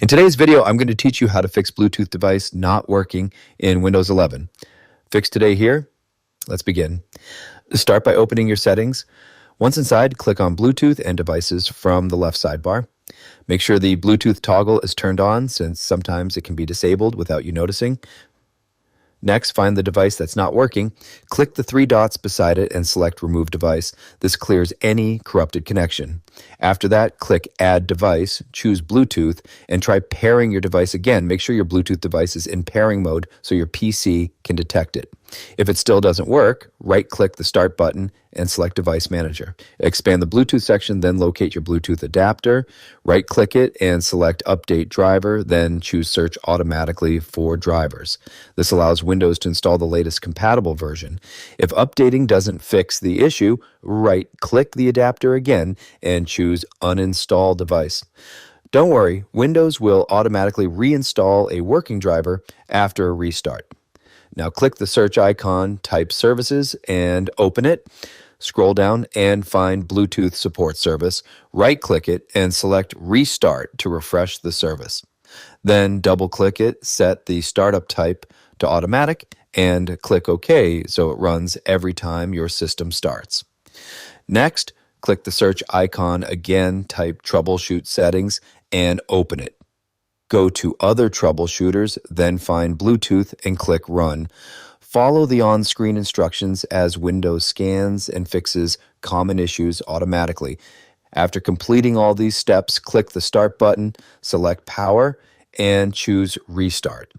In today's video, I'm going to teach you how to fix Bluetooth device not working in Windows 11. Fix today here. Let's begin. Start by opening your settings. Once inside, click on Bluetooth and devices from the left sidebar. Make sure the Bluetooth toggle is turned on, since sometimes it can be disabled without you noticing. Next, find the device that's not working. Click the three dots beside it and select Remove Device. This clears any corrupted connection. After that, click Add Device, choose Bluetooth, and try pairing your device again. Make sure your Bluetooth device is in pairing mode so your PC can detect it. If it still doesn't work, right-click the Start button and select Device Manager. Expand the Bluetooth section, then locate your Bluetooth adapter. Right-click it and select Update Driver, then choose Search Automatically for drivers. This allows Windows to install the latest compatible version. If updating doesn't fix the issue, right-click the adapter again and choose Uninstall Device. Don't worry, Windows will automatically reinstall a working driver after a restart. Now click the search icon, type Services, and open it. Scroll down and find Bluetooth Support Service. Right-click it and select Restart to refresh the service. Then double-click it, set the startup type to automatic, and click OK so it runs every time your system starts. Next, click the search icon again, type Troubleshoot Settings, and open it. Go to Other Troubleshooters, then find Bluetooth and click Run. Follow the on-screen instructions as Windows scans and fixes common issues automatically. After completing all these steps, click the Start button, select Power, and choose Restart.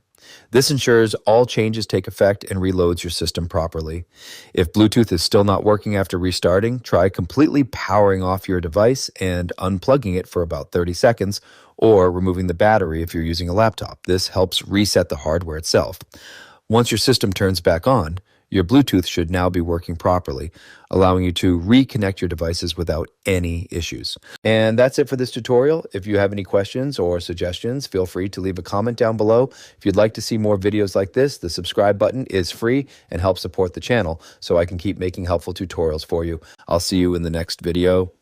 This ensures all changes take effect and reloads your system properly. If Bluetooth is still not working after restarting, try completely powering off your device and unplugging it for about 30 seconds, or removing the battery if you're using a laptop. This helps reset the hardware itself. Once your system turns back on, your Bluetooth should now be working properly, allowing you to reconnect your devices without any issues. And that's it for this tutorial. If you have any questions or suggestions, feel free to leave a comment down below. If you'd like to see more videos like this, the subscribe button is free and helps support the channel so I can keep making helpful tutorials for you. I'll see you in the next video.